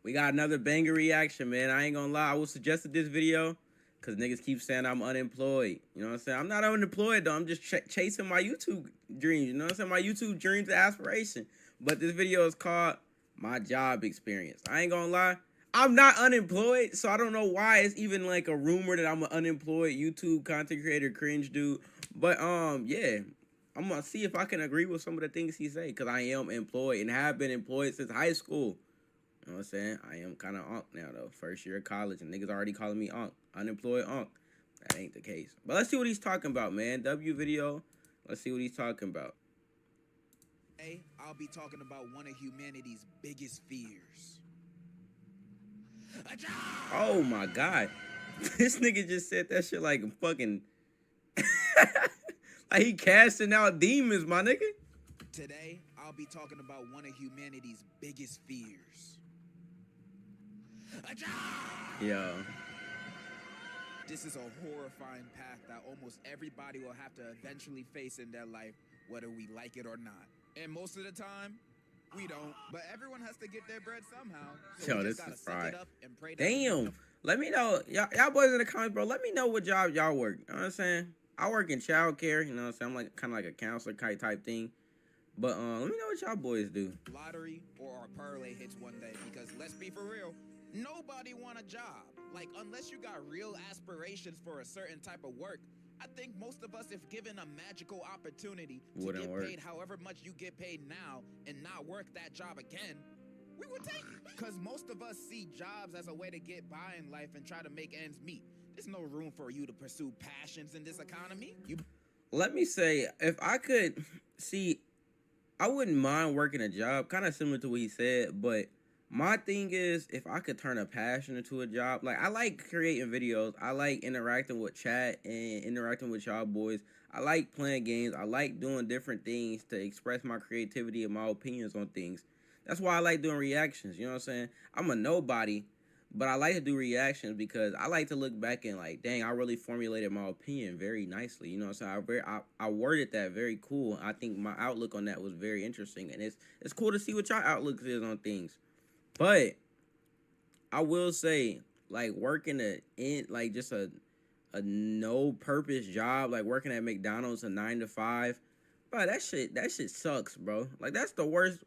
We got another banger reaction, man. I ain't gonna lie. I was suggested this video because niggas keep saying I'm unemployed. You know what I'm saying? I'm not unemployed, though. I'm just chasing my YouTube dreams. You know what I'm saying? My YouTube dreams and aspiration. But this video is called My Job Experience. I ain't gonna lie. I'm not unemployed, so I don't know why it's even like a rumor that I'm an unemployed YouTube content creator cringe dude. But yeah, I'm gonna see if I can agree with some of the things he say, because I am employed and have been employed since high school. You know what I'm saying? I am kind of unk now, though. First year of college, and niggas already calling me unk. Unemployed unk. That ain't the case. But let's see what he's talking about, man. W video. Let's see what he's talking about. Today, I'll be talking about one of humanity's biggest fears. A job! Oh, my God. This nigga just said that shit like fucking... like he casting out demons, my nigga. Today, I'll be talking about one of humanity's biggest fears. A job! Yo. This is a horrifying path that almost everybody will have to eventually face in their life, whether we like it or not. And most of the time, we don't. But everyone has to get their bread somehow. So yo, we this just is gotta fried. suck it up and pray. Damn. Let me know. Y'all boys in the comments, bro. Let me know what job y'all work. You know what I'm saying? I work in childcare. You know what I'm saying? I'm like kind of like a counselor type thing. But let me know what y'all boys do. Lottery or our parlay hits one day, because let's be for real, nobody want a job. Like, unless you got real aspirations for a certain type of work, I think most of us, if given a magical opportunity to Wouldn't get work. paid however much you get paid now and not work that job again, we would take it. Because most of us see jobs as a way to get by in life and try to make ends meet. There's no room for you to pursue passions in this economy. Let me say, if I could see, I wouldn't mind working a job, kind of similar to what he said, but my thing is, if I could turn a passion into a job, like, I like creating videos, I like interacting with chat and interacting with y'all boys, I like playing games, I like doing different things to express my creativity and my opinions on things. That's why I like doing reactions, you know what I'm saying? I'm a nobody, but I like to do reactions because I like to look back and like, dang, I really formulated my opinion very nicely. You know what I'm saying? I worded that very cool. I think my outlook on that was very interesting. And it's cool to see what your outlook is on things. But I will say, like, working like just a no purpose job, like working at McDonald's a 9 to 5, bro, that shit sucks, bro. Like that's the worst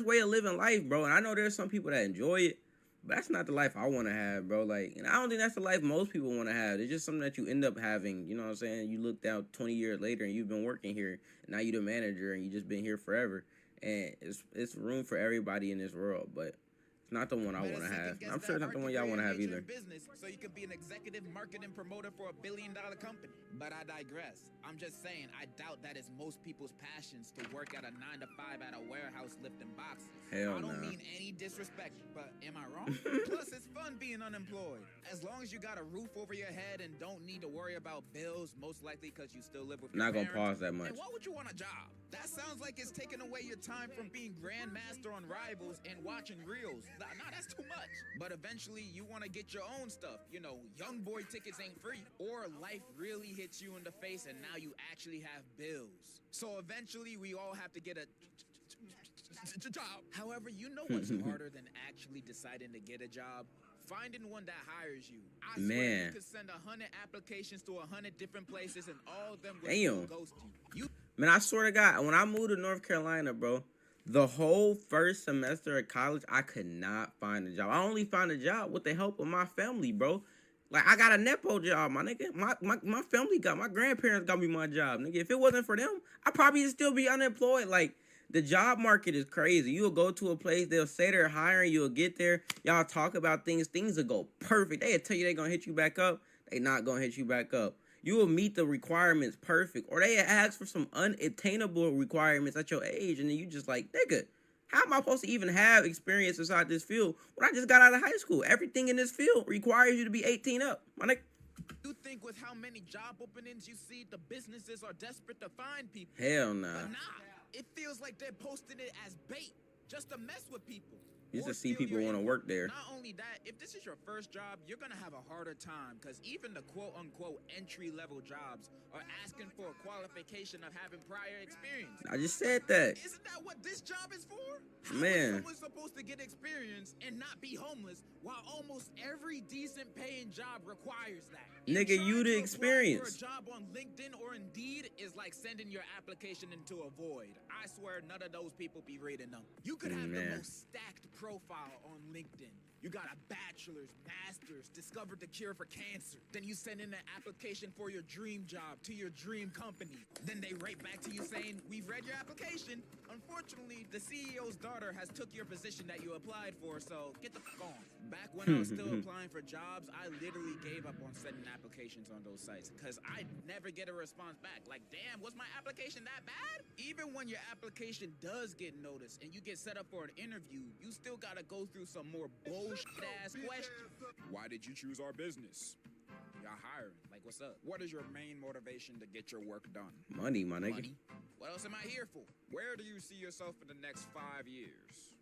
way of living life, bro. And I know there's some people that enjoy it, but that's not the life I want to have, bro. Like, and I don't think that's the life most people want to have. It's just something that you end up having, you know what I'm saying? You look down 20 years later and you've been working here, and now you're the manager and you just been here forever. And it's room for everybody in this world, but it's not the one I want to have. I'm sure it's not the one y'all want to have either. Business, so you could be an executive marketing promoter for a billion-dollar company. But I digress. I'm just saying, I doubt that is most people's passions to work at a 9 to 5 at a warehouse lifting boxes. Hell I don't no. mean any disrespect, but am I wrong? Plus, it's fun being unemployed. As long as you got a roof over your head and don't need to worry about bills, most likely because you still live with your Not parents. gonna pause that much. And why would you want a job? That sounds like it's taking away your time from being grandmaster on Rivals and watching reels. Nah, that's too much. But eventually, you want to get your own stuff. You know, young boy tickets ain't free. Or life really hits you in the face and now you actually have bills. So eventually, we all have to get a job. However, you know what's harder than actually deciding to get a job? Finding one that hires you. I swear you could send 100 applications to 100 different places and all of them will still ghost you. Man, I swear to God, when I moved to North Carolina, bro, the whole first semester of college, I could not find a job. I only found a job with the help of my family, bro. Like, I got a Nepo job, my nigga. My family my grandparents got me my job, nigga. If it wasn't for them, I'd probably still be unemployed. Like, the job market is crazy. You'll go to a place, they'll say they're hiring, you'll get there, y'all talk about things will go perfect. They'll tell you they're gonna hit you back up, they not gonna hit you back up. You will meet the requirements perfect, or they ask for some unattainable requirements at your age, and then you just like, nigga, how am I supposed to even have experience inside this field when I just got out of high school? Everything in this field requires you to be 18 up, my nigga. You think with how many job openings you see, the businesses are desperate to find people? Hell nah. But nah, it feels like they're posting it as bait, just to mess with people. just or to see steal people your want to info. work there. Not only that, if this is your first job, you're gonna have a harder time because even the quote-unquote entry-level jobs are asking for a qualification of having prior experience. I just said that. Isn't that what this job is for? How Man. is someone supposed to get experience and not be homeless while almost every decent paying job requires that? Nigga, you the experience. A job on LinkedIn or Indeed is like sending your application into a void. I swear none of those people be reading them. You could have the most stacked profile on LinkedIn. You got a bachelor's, master's, discovered the cure for cancer. Then you send in an application for your dream job to your dream company. Then they write back to you saying, we've read your application. Unfortunately, the CEO's daughter has took your position that you applied for, so get the fuck on. Back when I was still applying for jobs, I literally gave up on sending applications on those sites because I never get a response back. Like, damn, was my application that bad? Even when your application does get noticed and you get set up for an interview, you still gotta go through some more bullshit-ass questions. Why did you choose our business? Y'all hiring. Like, what's up? What is your main motivation to get your work done? Money, my nigga. Money? What else am I here for? Where do you see yourself in the next 5 years?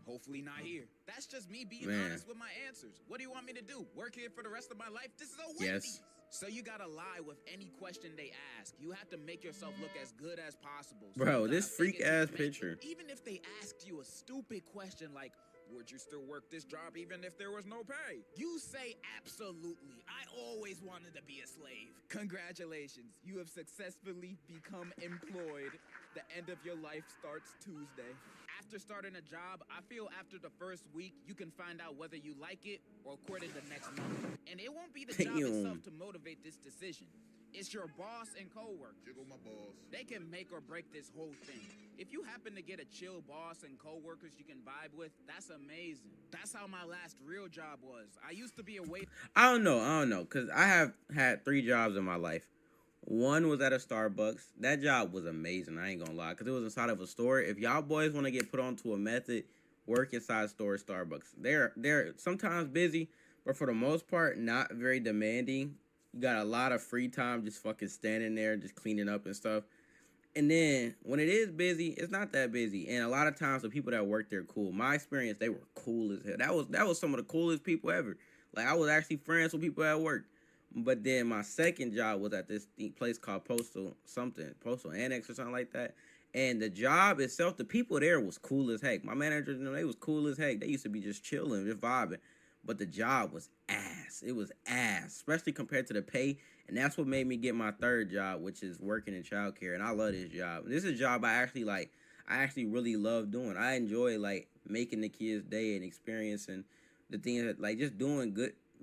Hopefully not here. That's just me being honest with my answers. What do you want me to do? Work here for the rest of my life? This is a Wendy's. So you gotta lie with any question they ask. You have to make yourself look as good as possible. So Bro, this freak ass picture. Even if they asked you a stupid question like, would you still work this job even if there was no pay? You say absolutely. I always wanted to be a slave. Congratulations. You have successfully become employed. The end of your life starts Tuesday. After starting a job, I feel after the first week, you can find out whether you like it or quit it the next month. And it won't be the job itself to motivate this decision. It's your boss and coworkers. Jiggle my balls. They can make or break this whole thing. If you happen to get a chill boss and coworkers you can vibe with, that's amazing. That's how my last real job was. I used to be a waiter. I don't know, because I have had 3 jobs in my life. One was at a Starbucks. That job was amazing, I ain't gonna lie, because it was inside of a store. If y'all boys want to get put onto a method, work inside store Starbucks. They're sometimes busy, but for the most part, not very demanding. You got a lot of free time just fucking standing there, just cleaning up and stuff. And then when it is busy, it's not that busy. And a lot of times the people that work there are cool. My experience, they were cool as hell. That was some of the coolest people ever. Like, I was actually friends with people at work. But then my second job was at this place called Postal Annex or something like that. And the job itself, the people there was cool as heck. My managers, they was cool as heck. They used to be just chilling, just vibing. But the job was ass. It was ass, especially compared to the pay. And that's what made me get my third job, which is working in childcare. And I love this job. This is a job I actually really love doing. I enjoy, like, making the kids' day and experiencing the things that, like, just doing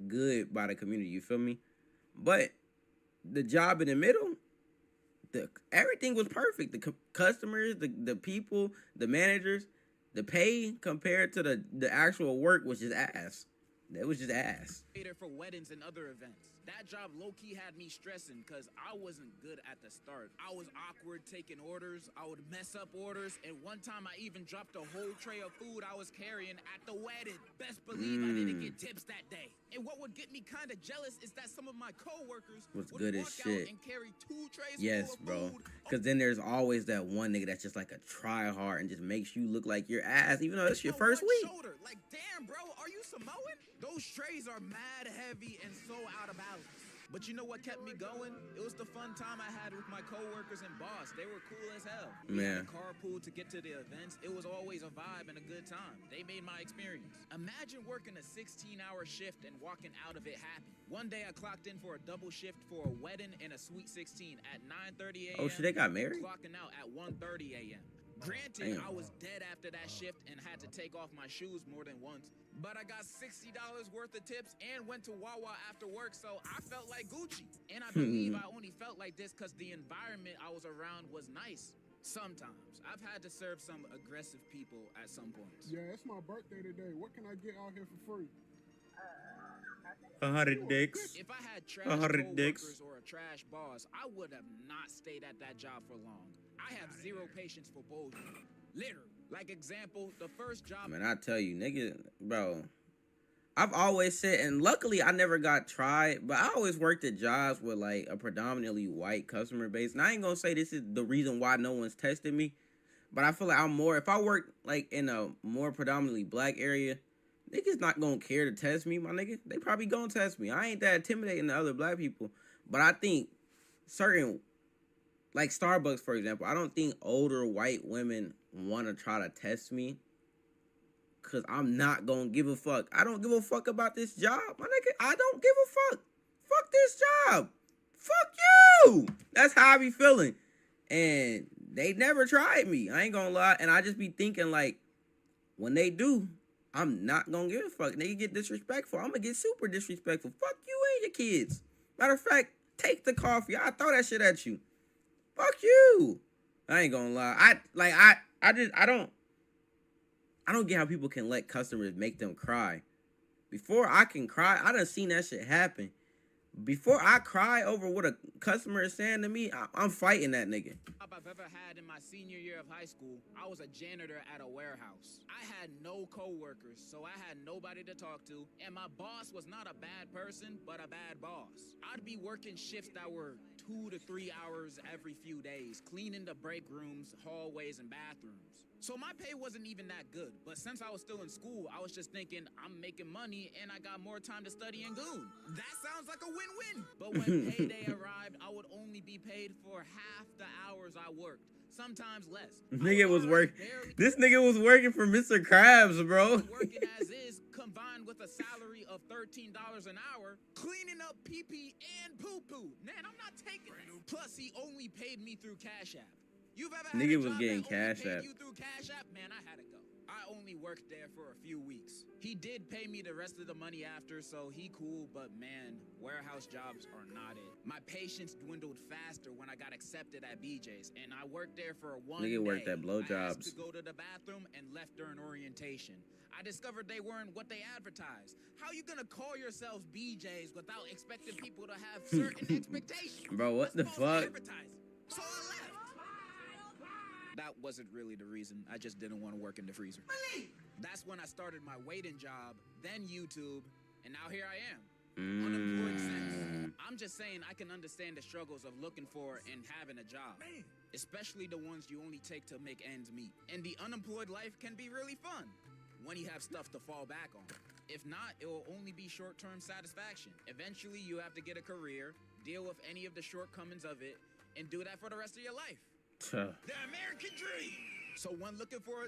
good by the community. You feel me? But the job in the middle, everything was perfect. The customers, the people, the managers, the pay compared to the actual work was just ass. It was just ass. For weddings and other events. That job low-key had me stressing because I wasn't good at the start. I was awkward taking orders. I would mess up orders. And one time I even dropped a whole tray of food I was carrying at the wedding. Best believe I didn't get tips that day. And what would get me kind of jealous is that some of my coworkers would good walk as out shit. and carry 2 trays Yes, full of bro. food. Because then there's always that one nigga that's just like a try hard and just makes you look like your ass, even though it's your first week. Shoulder. Like, damn, bro, are you Samoan? Those trays are mad heavy and so out of balance. But you know what kept me going? It was the fun time I had with my coworkers and boss. They were cool as hell. We had a carpool to get to the events. It was always a vibe and a good time. They made my experience. Imagine working a 16-hour shift and walking out of it happy. One day I clocked in for a double shift for a wedding and a Sweet 16 at 9:30 a.m. Oh shit, they got married? Clocking out at 1:30 a.m. Granted, I was dead after that shift and had to take off my shoes more than once. But I got $60 worth of tips and went to Wawa after work, so I felt like Gucci. And I believe I only felt like this because the environment I was around was nice. Sometimes. I've had to serve some aggressive people at some points. Yeah, it's my birthday today. What can I get out here for free? 100 dicks. If I had trash coworkers or a trash boss, I would have not stayed at that job for long. I have zero patience for bullshit. Literally. Like example, the first job. Man, I tell you, nigga, bro. I've always said, and luckily I never got tried, but I always worked at jobs with like a predominantly white customer base. And I ain't gonna say this is the reason why no one's tested me, But I feel like I'm more, if I work like in a more predominantly black area, niggas not gonna care to test me, my nigga. They probably gonna test me. I ain't that intimidating to other black people. But I think certain, like Starbucks, for example, I don't think older white women want to try to test me because I'm not gonna give a fuck. I don't give a fuck about this job, my nigga. I don't give a fuck. Fuck this job. Fuck you. That's how I be feeling. And they never tried me. I ain't gonna lie. And I just be thinking like, when they do, I'm not gonna give a fuck. They get disrespectful. I'm gonna get super disrespectful. Fuck you and your kids. Matter of fact, take the coffee. I throw that shit at you. Fuck you. I ain't gonna lie. I don't get how people can let customers make them cry. Before I can cry, I done seen that shit happen. Before I cry over what a customer is saying to me, I'm fighting that nigga. I've ever had in my senior year of high school, I was a janitor at a warehouse. I had no coworkers, so I had nobody to talk to, and my boss was not a bad person, but a bad boss. I'd be working shifts that were 2 to 3 hours every few days, cleaning the break rooms, hallways, and bathrooms. So my pay wasn't even that good, but since I was still in school, I was just thinking, I'm making money and I got more time to study and goon. That sounds like a win-win. But when payday arrived, I would only be paid for half the hours I worked, sometimes less. This nigga was working for Mr. Krabs, bro. Working as is, combined with a salary of $13 an hour, cleaning up pee-pee and poo-poo. Man, I'm not taking it. Plus, he only paid me through Cash App. You've ever had Nigga a was job getting that only Cash paid App. you through Cash App? Man, I had to go. I only worked there for a few weeks. He did pay me the rest of the money after, so he cool, but man, warehouse jobs are not it. My patience dwindled faster when I got accepted at BJ's, and I worked there for one day. Nigga worked at I blowjobs. asked to go to the bathroom and left during orientation. I discovered they weren't what they advertised. How you gonna call yourselves BJ's without expecting people to have certain expectations? Bro, what the fuck? So I left. That wasn't really the reason. I just didn't want to work in the freezer. That's when I started my waiting job, then YouTube, and now here I am. Unemployed since. I'm just saying I can understand the struggles of looking for and having a job. Especially the ones you only take to make ends meet. And the unemployed life can be really fun when you have stuff to fall back on. If not, it will only be short-term satisfaction. Eventually, you have to get a career, deal with any of the shortcomings of it, and do that for the rest of your life. The American dream. So when looking for a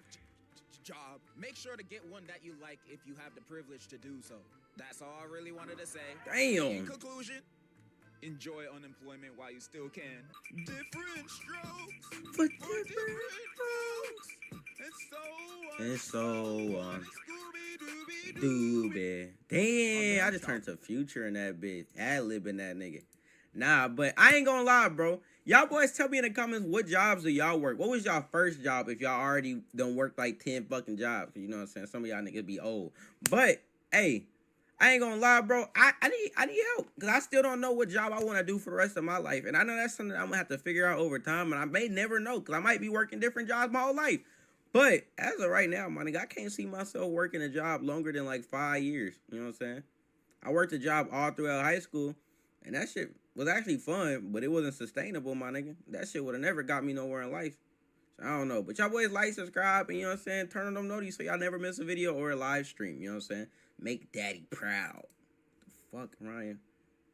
job, make sure to get one that you like if you have the privilege to do so. That's all I really wanted to say. Damn. In conclusion, enjoy unemployment while you still can. Different strokes for different folks. And so on. Doobie. Damn, I just turned to Future in that bitch. Ad-libbing that nigga. Nah, but I ain't gonna lie, bro. Y'all boys tell me in the comments, what jobs do y'all work? What was y'all first job if y'all already done worked like 10 fucking jobs? You know what I'm saying? Some of y'all niggas be old. But, hey, I ain't gonna lie, bro. I need help. Because I still don't know what job I want to do for the rest of my life. And I know that's something I'm going to have to figure out over time. And I may never know. Because I might be working different jobs my whole life. But, as of right now, my nigga, I can't see myself working a job longer than like 5 years. You know what I'm saying? I worked a job all throughout high school. And that shit was actually fun, but it wasn't sustainable, my nigga. That shit would have never got me nowhere in life. So I don't know. But y'all boys like, subscribe, and you know what I'm saying? Turn on them notifications so y'all never miss a video or a live stream. You know what I'm saying? Make daddy proud. The fuck, Ryan?